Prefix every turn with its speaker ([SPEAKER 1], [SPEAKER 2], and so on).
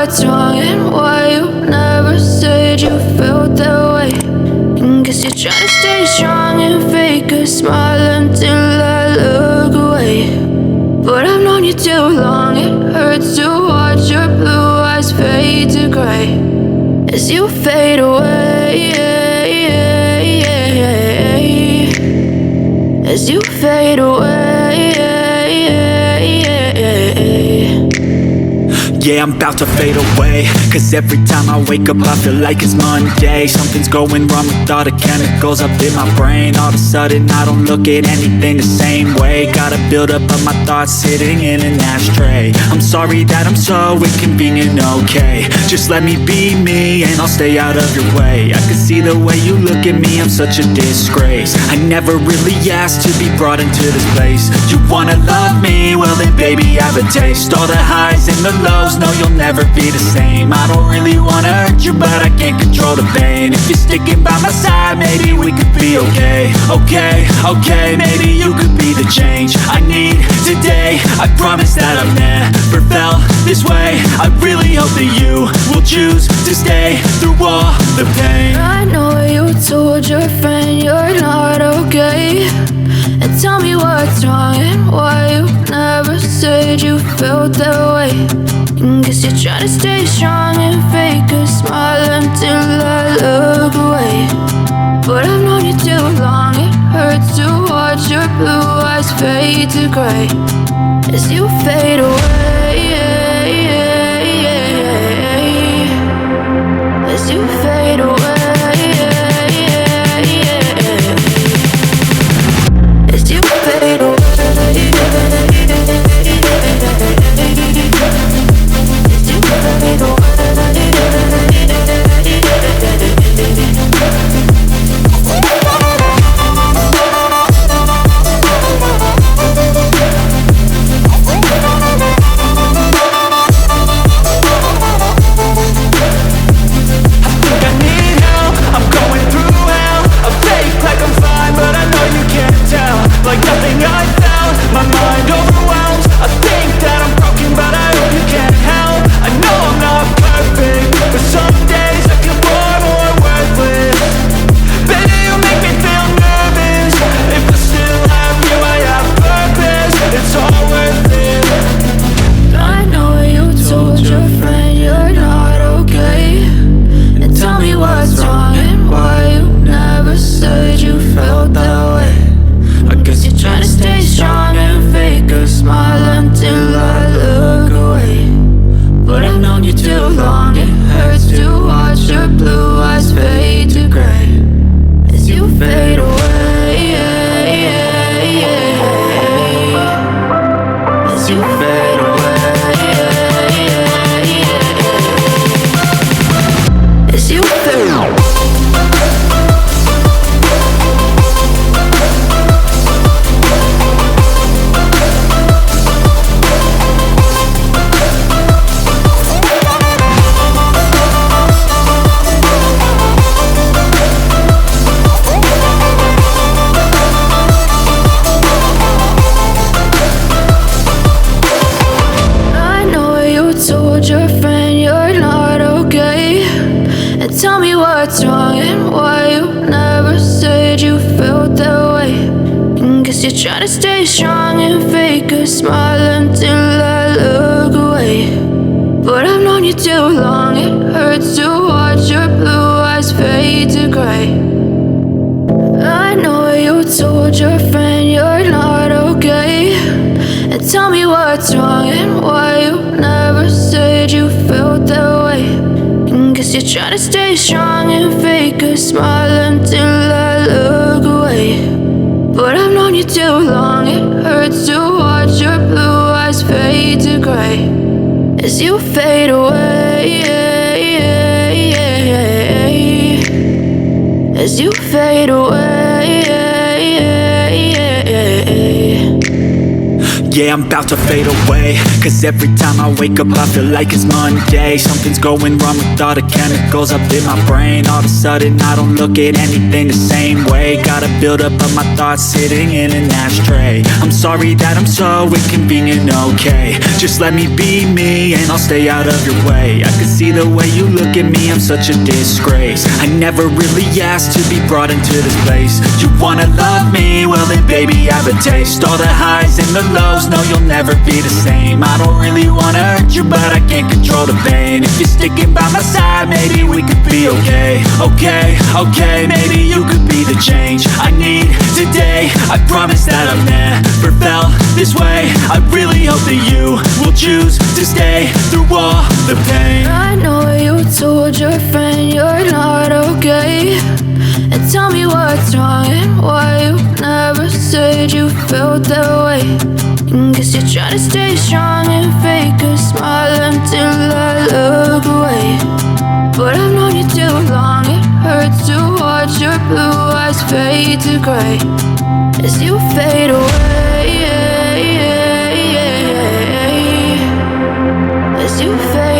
[SPEAKER 1] what's wrong and why you never said you felt that way. And guess you're trying to stay strong and fake a smile until I look away. But I've known you too long, it hurts to watch your blue eyes fade to gray as you fade away, as you fade away.
[SPEAKER 2] Yeah, I'm about to fade away, cause every time I wake up I feel like it's Monday. Something's going wrong with all the chemicals up in my brain. All of a sudden I don't look at anything the same way. Got a buildup of my thoughts sitting in an ashtray. I'm sorry that I'm so inconvenient, okay. Just let me be me and I'll stay out of your way. I can see the way you look at me, I'm such a disgrace. I never really asked to be brought into this place. You wanna love me? Well then baby have a taste. All the highs and the lows, no, you'll never be the same. I don't really wanna hurt you, but I can't control the pain. If you're sticking by my side, maybe we could be okay. Okay, maybe you could be the change I need today. I promise that I've never felt this way. I really hope that you will choose to stay through all the pain.
[SPEAKER 1] I know you told your friend you're not okay, and tell me what's wrong and why you never said you felt that way. And guess you're trying to stay strong and fake a smile until I look away. But I've known you too long, it hurts to watch your blue eyes fade to gray as you fade away, as you fade away, as you fade away.
[SPEAKER 2] Like nothing I found, my mind overwhelmed. I think that I'm broken, but I hope you can't help. I know I'm not perfect, but some days I feel far more worthless. Baby, you make me feel nervous. If I still have you, I have purpose. It's all worth it.
[SPEAKER 1] I know you told your friend you're not okay, and tell me what's wrong and why you never said you felt that way. I guess you're trying to stay strong and fake a smile until I look away. But I've known you too long, it hurts to watch your blue eyes fade to gray as you fade away, as you fade away, as you fade away. Your friend you're not okay, and tell me what's wrong and why you never said you felt that way. And guess you're trying to stay strong and fake a smile until I look away. But I've known you too long, it hurts to watch your blue eyes fade to gray. I know you told your friend you're not okay, and tell me what's wrong and why you never said you felt that way. And guess you're trying to stay strong and fake a smile until I look away. But I've known you too long, it hurts to watch your blue eyes fade to gray as you fade away, as you fade away.
[SPEAKER 2] Yeah, I'm about to fade away, cause every time I wake up I feel like it's Monday. Something's going wrong with all the chemicals up in my brain. All of a sudden I don't look at anything the same way. Got a buildup of my thoughts sitting in an ashtray. I'm sorry that I'm so inconvenient, okay. Just let me be me and I'll stay out of your way. I can see the way you look at me, I'm such a disgrace. I never really asked to be brought into this place. You wanna love me? Well then baby, have a taste. All the highs and the lows, no, you'll never be the same. I don't really wanna hurt you, but I can't control the pain. If you're sticking by my side, maybe we could be okay. Okay, maybe you could be the change I need today. I promise that I've never felt this way. I really hope that you will choose to stay through all the pain.
[SPEAKER 1] I know you told your friend you're not okay, and tell me what's wrong and why you never said you felt that way. Guess you're trying to stay strong and fake a smile until I look away. But I've known you too long, it hurts to watch your blue eyes fade to gray as you fade away, as you fade